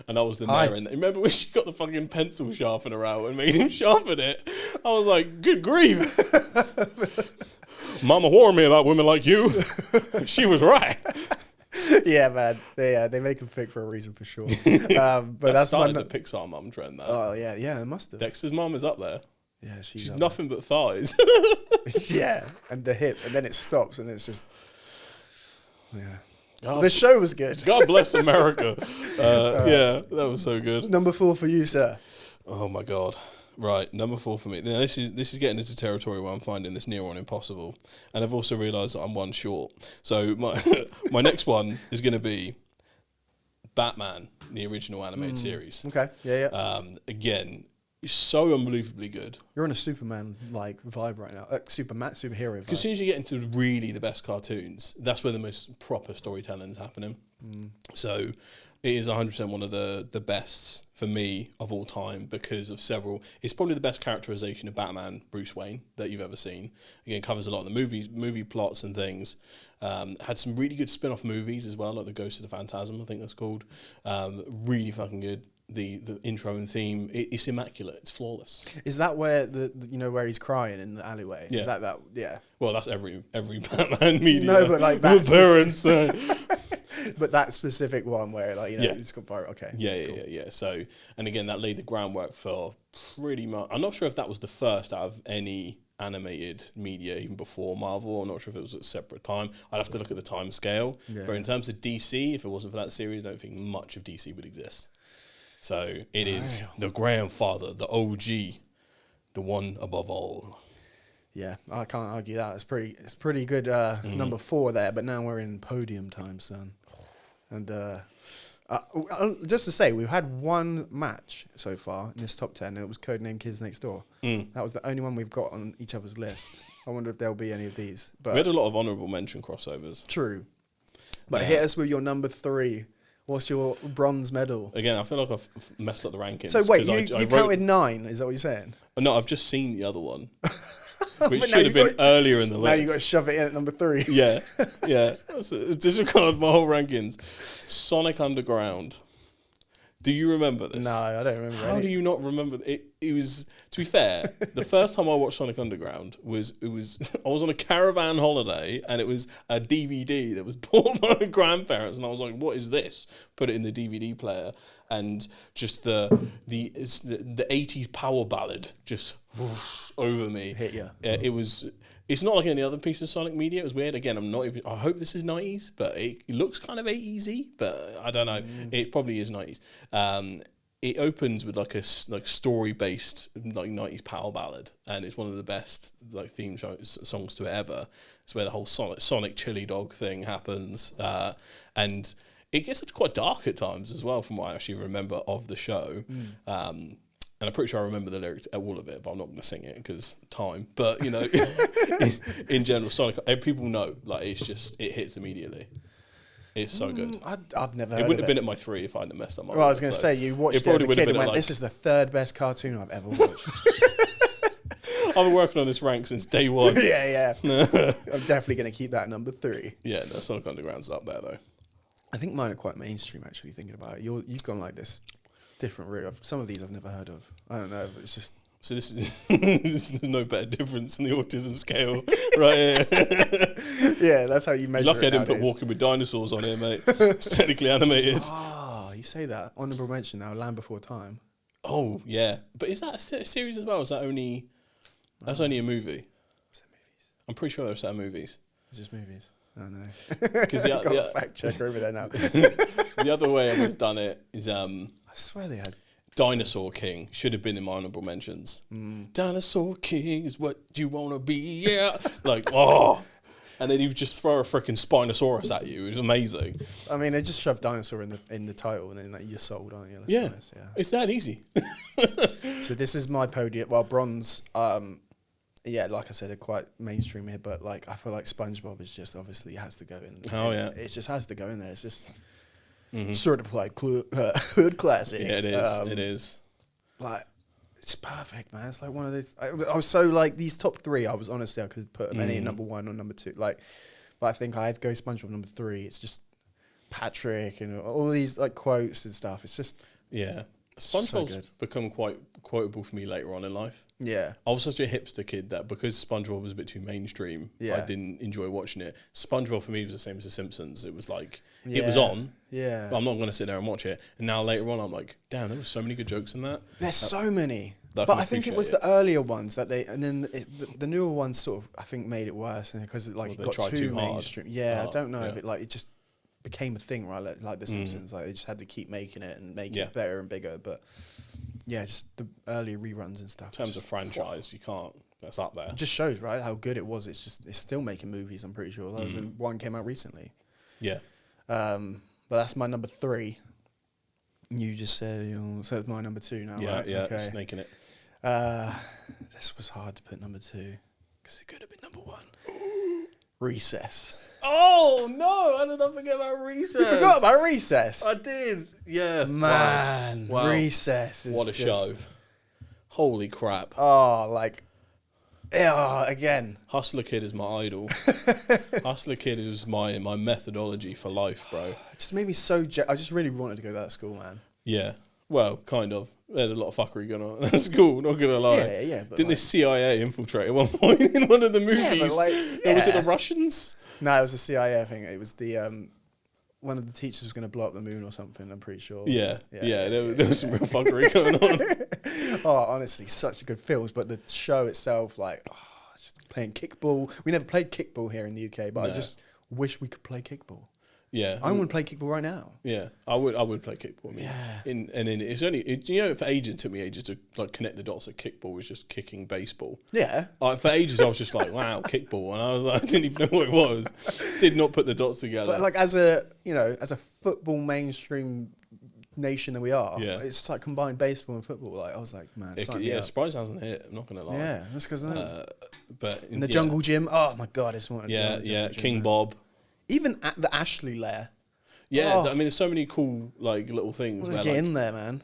And I was the mayor. And remember when she got the fucking pencil sharpener out and made him sharpen it? I was like, good grief. Mama warned me about women like you. She was right. Yeah, man. They make him thick for a reason, for sure. But that's started the Pixar mum trend. That. Oh yeah, it must have. Dexter's mum is up there. Yeah, she's nothing but thighs. Yeah, and the hips, and then it stops, and it's just the show was good. God bless America. Yeah, that was so good. Number 4 for you, sir. Oh my god. Right, number 4 for me. Now this is getting into territory where I'm finding this near on impossible, and I've also realised that I'm one short. So my next one is going to be Batman, the original animated series. Okay, yeah. Again, it's so unbelievably good. You're on a Superman like vibe right now, superhero vibe. Because as soon as you get into really the best cartoons, that's where the most proper storytelling is happening. So it is 100% one of the best for me of all time because of several. It's probably the best characterization of Batman, Bruce Wayne, that you've ever seen. Again, covers a lot of the movie plots and things. Had some really good spin-off movies as well, like The Ghost of the Phantasm, I think that's called. Really fucking good. The intro and theme, it's immaculate. It's flawless. Is that where where he's crying in the alleyway? Yeah. Is that yeah? Well, that's every Batman media. No, but like that. Parents. But that specific one where it's got viral. Okay. Yeah. So, and again, that laid the groundwork for pretty much. I'm not sure if that was the first out of any animated media even before Marvel. I'm not sure if it was at a separate time. I'd have to look at the time scale. Yeah. But in terms of DC, if it wasn't for that series, I don't think much of DC would exist. So it is the grandfather, the OG, the one above all. Yeah, I can't argue that. It's pretty good number 4 there, but now we're in podium time, son. And just to say, we've had one match so far in this top 10, and it was Codename Kids Next Door. That was the only one we've got on each other's list. I wonder if there'll be any of these. But we had a lot of honourable mention crossovers. True. But hit us with your number 3 What's your bronze medal? Again, I feel like I've messed up the rankings. So wait, you counted 9, is that what you're saying? No, I've just seen the other one. Which should have been earlier in the list. Now you got to shove it in at number 3. Yeah. Disregard my whole rankings. Sonic Underground. Do you remember this? No, I don't remember. How do you not remember? It was, to be fair, the first time I watched Sonic Underground was I was on a caravan holiday, and it was a DVD that was bought by my grandparents, and I was like, what is this? Put it in the DVD player, and just the 80s power ballad just whoosh, over me. Hit you. It's not like any other piece of Sonic media. It was weird. Again, I hope this is 90s, but it looks kind of 80s-y, but I don't know. It probably is 90s. It opens with like a story-based like 90s power ballad, and it's one of the best like theme songs to it ever. It's where the whole Sonic chili dog thing happens, and it gets quite dark at times as well, from what I actually remember of the show. And I'm pretty sure I remember the lyrics, all of it, but I'm not going to sing it because time. But, you know, in general, Sonic, people know, like, it hits immediately. It's so good. I've never heard it. It wouldn't have been at my 3 if I hadn't messed up my Well, I was going to say, you watched it as a kid and went, this is the 3rd best cartoon I've ever watched. I've been working on this rank since day 1. Yeah. I'm definitely going to keep that at number 3. Yeah, no, Sonic Underground's up there, though. I think mine are quite mainstream, actually, thinking about it. You've gone like this different route. Some of these I've never heard of. I don't know, but it's just... So this is no better difference in the autism scale, right here. Yeah, that's how you measure Lucky it I didn't put nowadays. Walking with Dinosaurs on here, mate. It's technically animated. Oh, you say that. Honourable mention now, Land Before Time. Oh, yeah. But is that a series as well? Is that only... That's only a movie? Is that movies? I'm pretty sure there are set movies. It's just movies. Oh, no. Because I've got a fact checker over there now. The other way I would have done it is... I swear they had... Dinosaur King should have been in my honourable mentions. Dinosaur King is what you want to be, yeah. Like, oh. And then he would just throw a freaking Spinosaurus at you. It was amazing. I mean, they just shoved dinosaur in the title, and then like, you're sold, aren't you? Yeah. It's that easy. So this is my podium. Well, bronze... yeah, like I said, they're quite mainstream here, but like I feel like SpongeBob is just obviously has to go in. Oh yeah, it just has to go in there. It's just sort of like hood classic. Yeah, it is. It is. Like it's perfect, man. It's like one of these. I was so like these top 3. I was honestly I could put them any number 1 or number 2. Like, but I think I had to go SpongeBob number 3. It's just Patrick and all these like quotes and stuff. It's just SpongeBob's become quite quotable for me later on in life. Yeah. I was such a hipster kid that because SpongeBob was a bit too mainstream, I didn't enjoy watching it. SpongeBob for me was the same as The Simpsons. It was like, it was on, but I'm not going to sit there and watch it. And now later on, I'm like, damn, there were so many good jokes in that. There's so many. But I think it was the earlier ones that and then the newer ones sort of, I think, made it worse because like it got too mainstream. Yeah, I don't know if it just became a thing, right? Like The Simpsons, like they just had to keep making it and making it better and bigger. But yeah, just the earlier reruns and stuff. In terms of franchise, you can't. That's up there. It just shows, right, how good it was. It's still making movies. I'm pretty sure. One came out recently. Yeah. But that's my number 3. You just said, so it's my number 2 now, right? Yeah, okay. Snaking it. This was hard to put number 2 because it could have been number 1. Recess. Oh no! How did I forget about Recess? You forgot about Recess. I did. Yeah, man. Wow. Recess. What a show! Holy crap! Oh, like, again. Hustler Kid is my idol. Hustler Kid is my methodology for life, bro. It just made me so. I just really wanted to go to that school, man. Yeah. Well, kind of. There's a lot of fuckery going on at school, not going to lie. Yeah. Didn't the CIA infiltrate at one point in one of the movies? Yeah, but like, was it the Russians? No, it was the CIA thing. It was the one of the teachers was going to blow up the moon or something. I'm pretty sure. Yeah. There was some real fuckery going on. Oh, honestly, such a good film. But the show itself, like, just playing kickball. We never played kickball here in the UK, but I just wish we could play kickball. Yeah, I want to play kickball right now. Yeah, I would play kickball. I mean, it's only for ages it took me ages to like connect the dots that kickball was just kicking baseball. Yeah, for ages I was just like, wow, kickball, and I was like, I didn't even know what it was. Did not put the dots together. But like as a football mainstream nation that we are, it's like combined baseball and football. Like I was like, man, Surprise hasn't hit. I'm not gonna lie. Yeah, that's because but in the jungle gym. Oh my god, it's one. King Bob. Even at the Ashley lair. Yeah, Oh. I mean, there's so many cool like little things. Let's Where, get like, in there, man.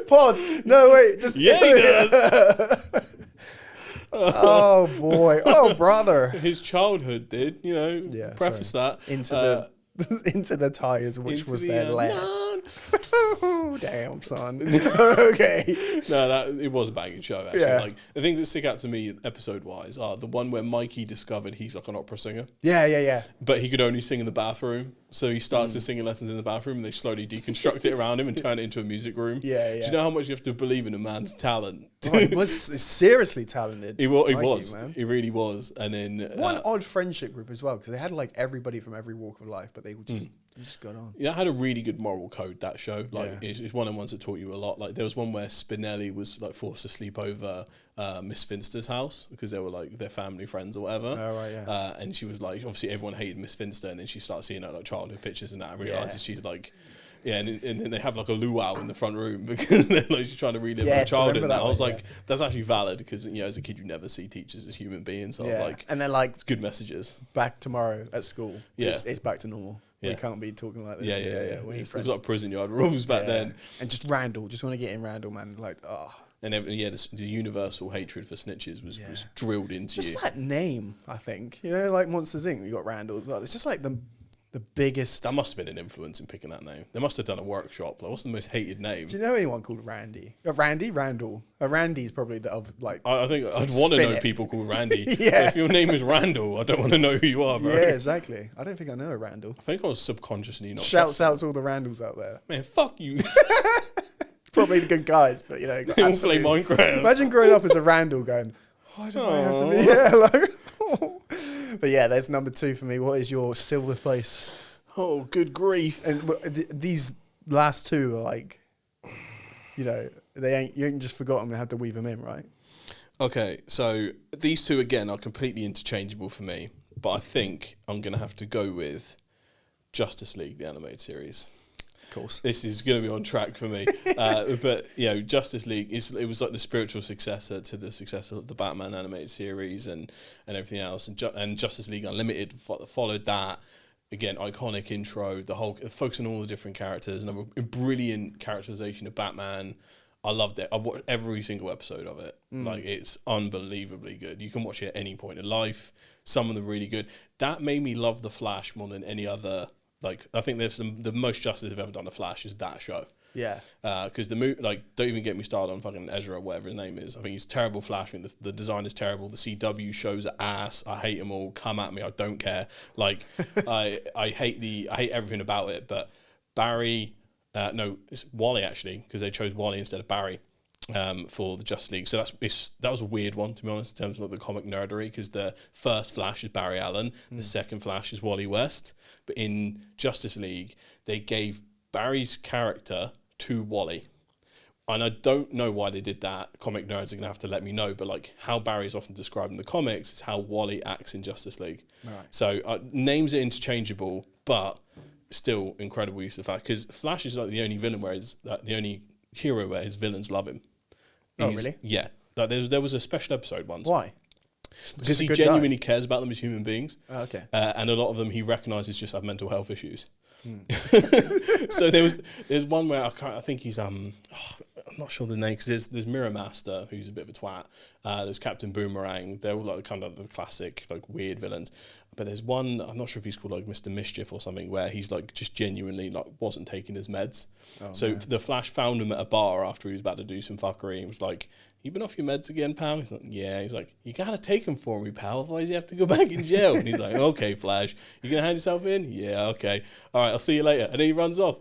Pause. No, wait. Just yeah, he does. Oh boy. Oh brother. His childhood did, you know. Yeah, Preface that Into the into the tires, which was their lair. Oh, damn, son. Okay. No, it was a banging show, actually. Yeah. Like, the things that stick out to me episode-wise are the one where Mikey discovered he's like an opera singer. Yeah. But he could only sing in the bathroom. So he starts his singing lessons in the bathroom and they slowly deconstruct it around him and turn it into a music room. Yeah. Do you know how much you have to believe in a man's talent? Oh, he was seriously talented. He Mikey, was. Man. He really was. And then... What an odd friendship group as well, because they had like everybody from every walk of life, but they would just got on. Yeah, it had a really good moral code, that show. Like, it's one of the ones that taught you a lot. Like, there was one where Spinelli was like forced to sleep over Miss Finster's house because they were like their family friends or whatever. Oh, right, yeah. And she was like, obviously everyone hated Miss Finster, and then she starts seeing her like childhood pictures and that, and realizes she's like, and then they have like a luau in the front room because they're like she's trying to relive her childhood. And I was like, that's actually valid because as a kid you never see teachers as human beings. So I was like, and then like it's good messages. Back tomorrow at school. Yeah, it's back to normal. Yeah. We can't be talking like this. Yeah. It was like prison yard rules back then. And just Randall, just want to get in Randall, man. Like, And the universal hatred for snitches was drilled into you. Just that name, I think. You know, like Monsters Inc. You got Randall as well. It's just like the biggest. That must have been an influence in picking that name. They must have done a workshop. Like, what's the most hated name? Do you know anyone called Randy? Randall. Randy's probably like. I think I'd want to know people called Randy. Yeah. If your name is Randall, I don't want to know who you are, bro. Yeah, exactly. I don't think I know a Randall. I think I was subconsciously not. Shouts out to all the Randalls out there. Man, fuck you. Probably the good guys, but you know, they all play Minecraft. Imagine growing up as a Randall going, why do I have to be here? Like, but yeah, there's number 2 for me. What is your silver place? Oh, good grief. And these last 2 are like, you know, you ain't just forgot them and have to weave them in, right? Okay, so these 2 again are completely interchangeable for me, but I think I'm going to have to go with Justice League, the animated series. Of course. This is going to be on track for me. But, Justice League, it was like the spiritual successor to the successor of the Batman animated series and everything else. And Justice League Unlimited followed that. Again, iconic intro, the whole focusing on all the different characters, and a brilliant characterization of Batman. I loved it. I've watched every single episode of it. Like, it's unbelievably good. You can watch it at any point in life. Some of them really good. That made me love The Flash more than any other. Like, I think there's the most justice they've ever done to Flash is that show. Yeah. Because the movie, like, don't even get me started on fucking Ezra, whatever his name is. I think he's terrible Flash. I think the design is terrible. The CW shows are ass. I hate them all. Come at me. I don't care. Like, I hate everything about it. But Barry, it's Wally actually, because they chose Wally instead of Barry. For the Justice League. So that was a weird one, to be honest, in terms of the comic nerdery, because the first Flash is Barry Allen, the second Flash is Wally West. But in Justice League, they gave Barry's character to Wally. And I don't know why they did that. Comic nerds are going to have to let me know. But like how Barry is often described in the comics is how Wally acts in Justice League. Right. So names are interchangeable, but still incredible use of Flash. Because Flash is like the only villain the only hero where his villains love him. Oh, really? Yeah. Like there was a special episode once. Why? Because he genuinely cares about them as human beings. Oh, okay. And a lot of them he recognises just have mental health issues. So there's one where I think he's I'm not sure the name, because there's Mirror Master, who's a bit of a twat. There's Captain Boomerang. They're all like kind of the classic like weird villains. But there's one, I'm not sure if he's called like Mr. Mischief or something, where he's like just genuinely like wasn't taking his meds. Oh, so the Flash found him at a bar after he was about to do some fuckery. He was like, "You been off your meds again, pal?" He's like, "Yeah." He's like, "You gotta take them for me, pal, otherwise you have to go back in jail." And he's like, "Okay, Flash, you gonna hand yourself in?" "Yeah, okay. All right, I'll see you later." And then he runs off.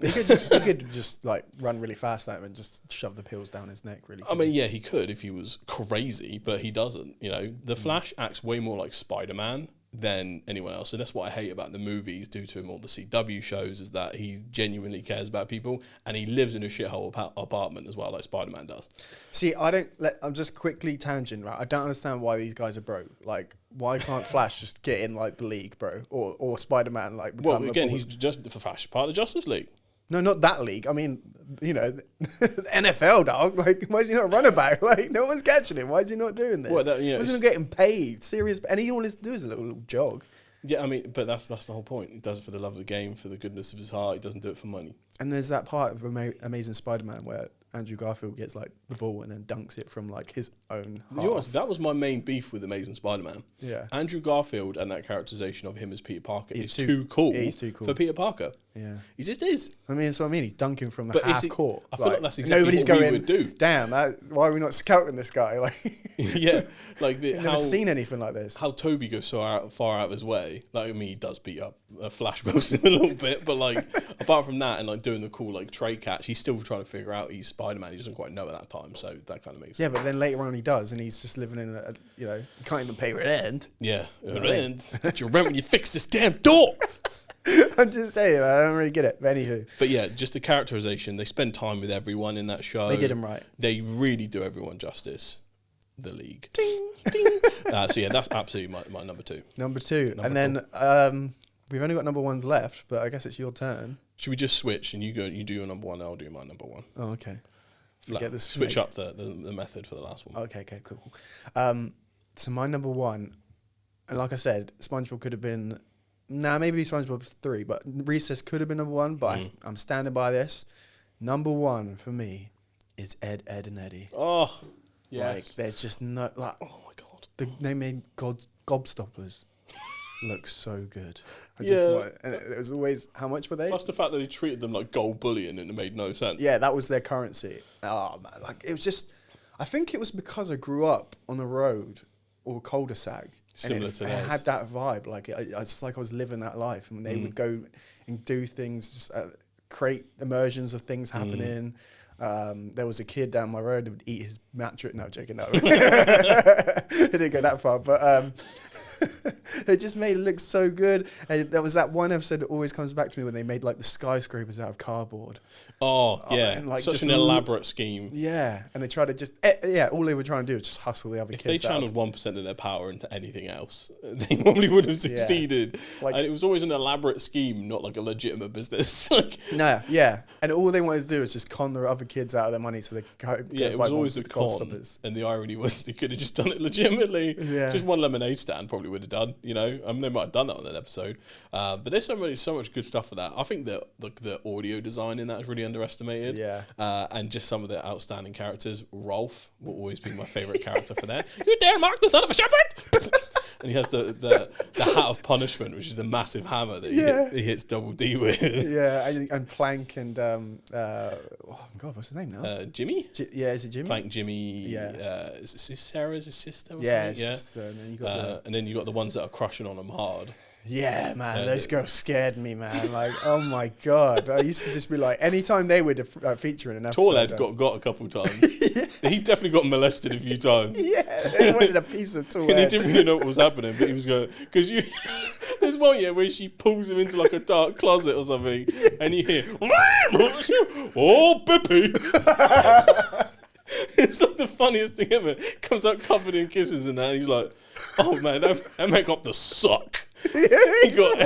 He could just like run really fast at him and just shove the pills down his neck. Really. I mean, yeah, he could if he was crazy, but he doesn't. You know, the Flash acts way more like Spider-Man than anyone else. So that's what I hate about the movies due to him, all the CW shows, is that he genuinely cares about people, and he lives in a shithole apartment as well, like Spider-Man does. See, I'm just quickly tangent, right? I don't understand why these guys are broke. Like, why can't Flash just get in like the league, bro? Or Spider-Man, like, well, again, he's just for Flash, part of the Justice League. No, not that league. I mean, you know, the NFL, dog. Like, why is he not a running back? Like, no one's catching him. Why is he not doing this? Well, Why is he not getting paid? Serious. And all he has to do is a little jog. Yeah, I mean, but that's the whole point. He does it for the love of the game, for the goodness of his heart. He doesn't do it for money. And there's that part of Amazing Spider-Man where Andrew Garfield gets like the ball and then dunks it from like his own half. That was my main beef with Amazing Spider-Man. Yeah. Andrew Garfield and that characterization of him as Peter Parker He's is too cool. He's too cool for Peter Parker. Yeah. He just is. I mean, that's what I mean. He's dunking from the half court. I feel like that's exactly nobody's what we going, would do. Damn, why are we not scouting this guy? Like, yeah, like I've never seen anything like this. How Toby goes far out of his way. Like, I mean, he does beat up Flash most a little bit, but like, apart from that and like doing the cool like trade catch, he's still trying to figure out he's Spider-Man. He doesn't quite know at that time, so that kind of makes sense. Yeah, but then later on he does, and he's just living in a he can't even pay rent. Yeah, rent. Get your rent when you fix this damn door. I'm just saying, I don't really get it. But anywho. But yeah, just the characterization. They spend time with everyone in that show. They did them right. They really do everyone justice. The League. Ding, ding. So yeah, that's absolutely my number two. Number two. And then we've only got number ones left, but I guess it's your turn. Should we just switch and you do your number one, I'll do my number one. Oh, okay. Switch up the method for the last one. Okay, cool. So my number one, and like I said, SpongeBob could have been... maybe SpongeBob's 3, but Recess could have been number one, but I'm standing by this. Number one for me is Ed, Edd and Eddy. Oh, yes. Like, there's just no... Like, oh, my God. They made Gobstoppers look so good. And it was always... How much were they? Plus the fact that they treated them like gold bullion and it made no sense. Yeah, that was their currency. Oh, man. Like, it was just... I think it was because I grew up on a road or cul-de-sac. Similar to theirs. It had that vibe. Like, it's like I was living that life. And they would go and do things, just create immersions of things happening. There was a kid down my road that would eat his mattress. No, I'm joking. No. It didn't go that far. But they just made it look so good. And there was that one episode that always comes back to me when they made like the skyscrapers out of cardboard. Oh, yeah. And, like, such an elaborate scheme. Yeah. And they tried to just... all they were trying to do was just hustle the other kids If they channeled 1% of their power into anything else, they probably would have succeeded. Like, and it was always an elaborate scheme, not like a legitimate business. No, yeah. And all they wanted to do was just con the other kids out of their money so they could go it was always a con. And the irony was they could have just done it legitimately. Yeah. Just one lemonade stand probably would have done, I mean, they might have done that on an episode. But there's so much good stuff for that. I think that the audio design in that is really underestimated. Yeah. And just some of the outstanding characters. Rolf will always be my favourite character for that. You dare mark the son of a shepherd! And he has the hat of punishment, which is the massive hammer that he hits Double D with. Yeah, and Plank and oh God, what's his name now? Jimmy. Is it Jimmy? Plank, Jimmy. Yeah. Is Sarah's his sister? Or yeah, something? And then you got the ones that are crushing on him hard. Yeah, man, those girls scared me, man. Like, oh my God. I used to just be like, anytime they would feature in an episode. Tall Ed got a couple times. He definitely got molested a few times. Yeah, they wanted a piece of Tall Ed. And he didn't really know what was happening, but he was going, because there's one where she pulls him into like a dark closet or something, and you hear, oh, Bippy. It's like the funniest thing ever. Comes out covered in kisses and that, and he's like, oh man, that man got the suck. He got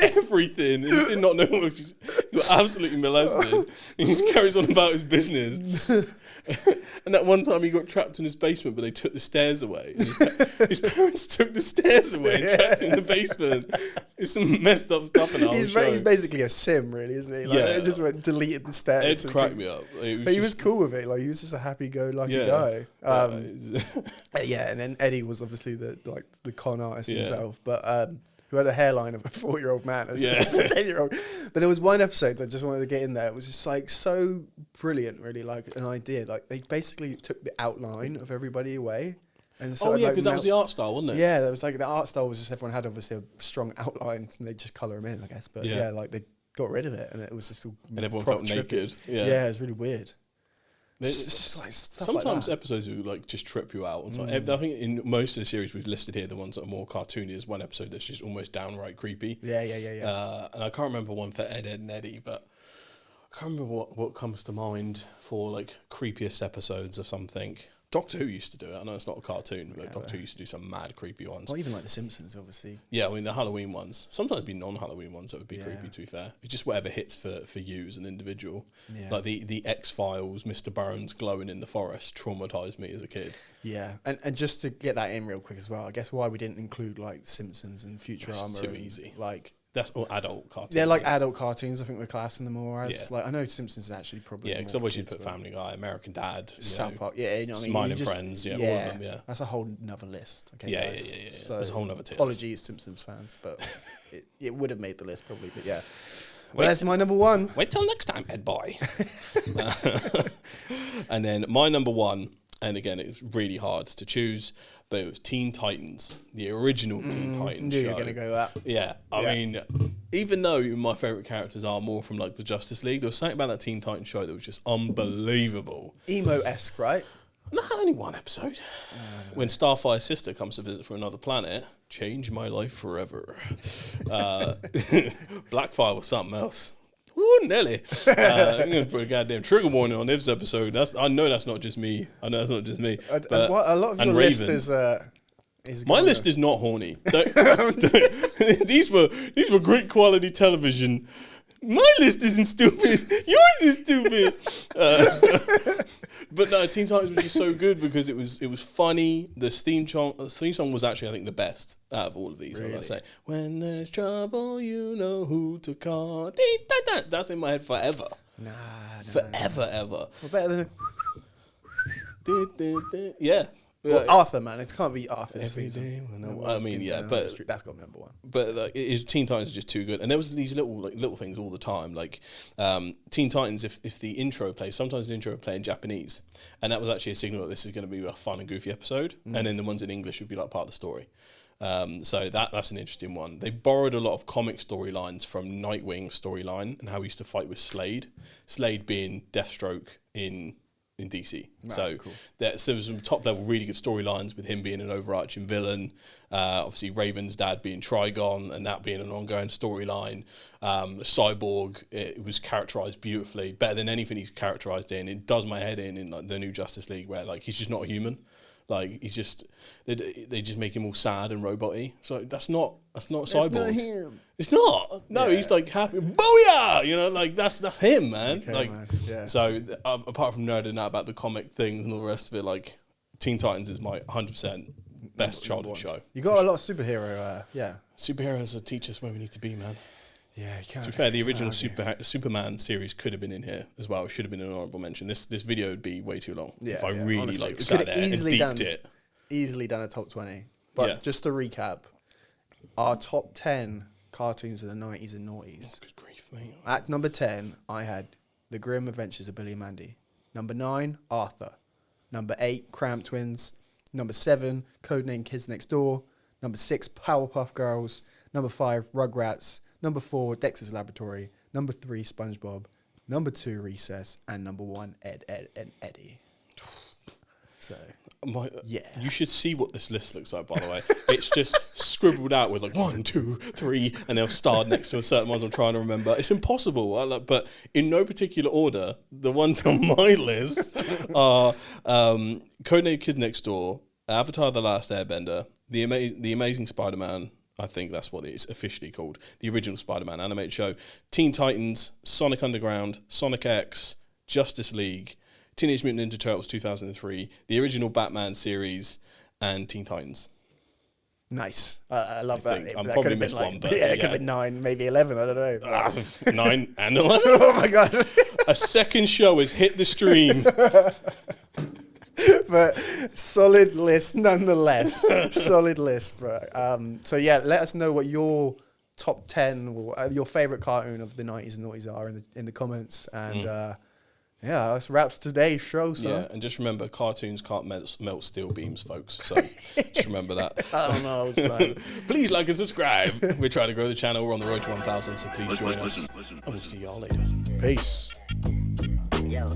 everything and he did not know what he got absolutely molested. He just carries on about his business. And that one time he got trapped in his basement, but they took the stairs away. His parents took the stairs away and trapped him in the basement. It's some messed up stuff in our show. He's basically a sim, really, isn't he? Like, they just went deleted the stairs. It cracked me up. But he was cool with it. Like, he was just a happy-go-lucky guy. And then Eddie was obviously the con artist himself, but who had a hairline of a 4-year-old man as a 10-year-old. But there was one episode that I just wanted to get in there. It was just like so brilliant, really, like an idea. Like, they basically took the outline of everybody away. And so because that was the art style, wasn't it? Yeah, there was like the art style was just everyone had obviously a strong outline and they just colour them in, I guess. But like they got rid of it and it was just all and everyone felt naked. Yeah, it was really weird. It's just like sometimes episodes will like just trip you out. I think in most of the series we've listed here, the ones that are more cartoony, there's one episode that's just almost downright creepy. Yeah. And I can't remember one for Ed, Edd and Eddy, but I can't remember what comes to mind for like creepiest episodes of something. Doctor Who used to do it. I know it's not a cartoon, but Doctor Who used to do some mad creepy ones. Or even like The Simpsons, obviously. Yeah, I mean the Halloween ones. Sometimes it'd be non-Halloween ones that would be creepy. To be fair, it's just whatever hits for you as an individual. Yeah. Like the X-Files, Mr. Bones glowing in the forest traumatized me as a kid. Yeah, and just to get that in real quick as well, I guess why we didn't include like Simpsons and Futurama. Too easy. Like. That's all adult cartoons. They're like adult cartoons. I think we're classing them more as like I know Simpsons is actually probably because otherwise you'd put Family Guy, American Dad, South Park, you know what I mean? Smile and Friends, all of them. Yeah, that's a whole nother list. Okay, yeah. So that's a whole nother tier. Apologies, Simpsons fans, but it would have made the list probably. But yeah, well, that's my number one. Wait till next time, Ed Boy. And then my number one, and again it was really hard to choose. But it was Teen Titans, the original Teen Titans show. You're going to go that. Yeah. I mean, even though my favourite characters are more from like the Justice League, there was something about that Teen Titans show that was just unbelievable. Emo-esque, right? No, only one episode. When Starfire's sister comes to visit from another planet, change my life forever. Blackfire was something else. Ooh, Nelly. I'm going to put a goddamn trigger warning on this episode. I know that's not just me. A lot of your list is my list is not horny. These were great quality television. My list isn't stupid. Yours is stupid. But no, Teen Titans was just so good because it was funny. The theme song was actually, I think, the best out of all of these. Really? I say, when there's trouble, you know who to call. That's in my head forever. Forever. Well, better than. Yeah. Well, Arthur, man, it can't be Arthur's every day. I mean, but that's got number one. But Teen Titans is just too good, and there was these little things all the time, like Teen Titans. If the intro plays, sometimes the intro would play in Japanese, and that was actually a signal that this is going to be a fun and goofy episode. And then the ones in English would be like part of the story. So that's an interesting one. They borrowed a lot of comic storylines from Nightwing's storyline and how he used to fight with Slade. Slade being Deathstroke in DC. So there was some top level really good storylines with him being an overarching villain. Obviously Raven's dad being Trigon and that being an ongoing storyline. Cyborg, it was characterized beautifully, better than anything he's characterized in. It does my head in like the new Justice League where like he's just not a human. Like he's just they just make him all sad and robot-y. So that's not Cyborg. That's not him. It's not. No, he's like happy. Booyah! You know, like that's him, man. Okay, like man. Yeah. So apart from nerding out about the comic things and all the rest of it, like Teen Titans is my 100% best childhood show. You got a lot of superhero. Superheroes teach us where we need to be, man. Yeah, you can't. To be fair, the original Superman series could have been in here as well. It should have been an honourable mention. This video would be way too long if I really honestly, like sat there and deeped it. Easily done a top 20. But just to recap, our top 10 cartoons of the 90s and noughties. Oh, good grief, mate. At number 10, I had The Grim Adventures of Billy and Mandy. Number 9, Arthur. Number 8, Cramp Twins. Number 7, Codename Kids Next Door. Number 6, Powerpuff Girls. Number 5, Rugrats. Number 4, Dexter's Laboratory. Number 3, SpongeBob. Number 2, Recess. And number 1, Ed, and Eddie. So, you should see what this list looks like, by the way. It's just scribbled out with like 1, 2, 3, and they'll starred next to a certain ones I'm trying to remember. It's impossible. But in no particular order, the ones on my list are Codename Kid Next Door, Avatar: The Last Airbender, The Amazing Spider-Man. I think that's what it's officially called. The original Spider-Man animated show. Teen Titans, Sonic Underground, Sonic X, Justice League, Teenage Mutant Ninja Turtles 2003, the original Batman series, and Teen Titans. Nice. I love that. I'm that probably missed one, but it could have been 9, maybe 11, I don't know. 9 and 11? Oh my God. A second show has hit the stream. But solid list nonetheless. Solid list, bro. So yeah, let us know what your top 10, your favourite cartoon of the 90s and noughties are in the comments. And yeah, that wraps today's show, son. Yeah, and just remember, cartoons can't melt steel beams, folks. So just remember that. I don't know. Please like and subscribe. We're trying to grow the channel. We're on the road to 1,000, so please join us. And we'll see y'all later. Peace. Yo.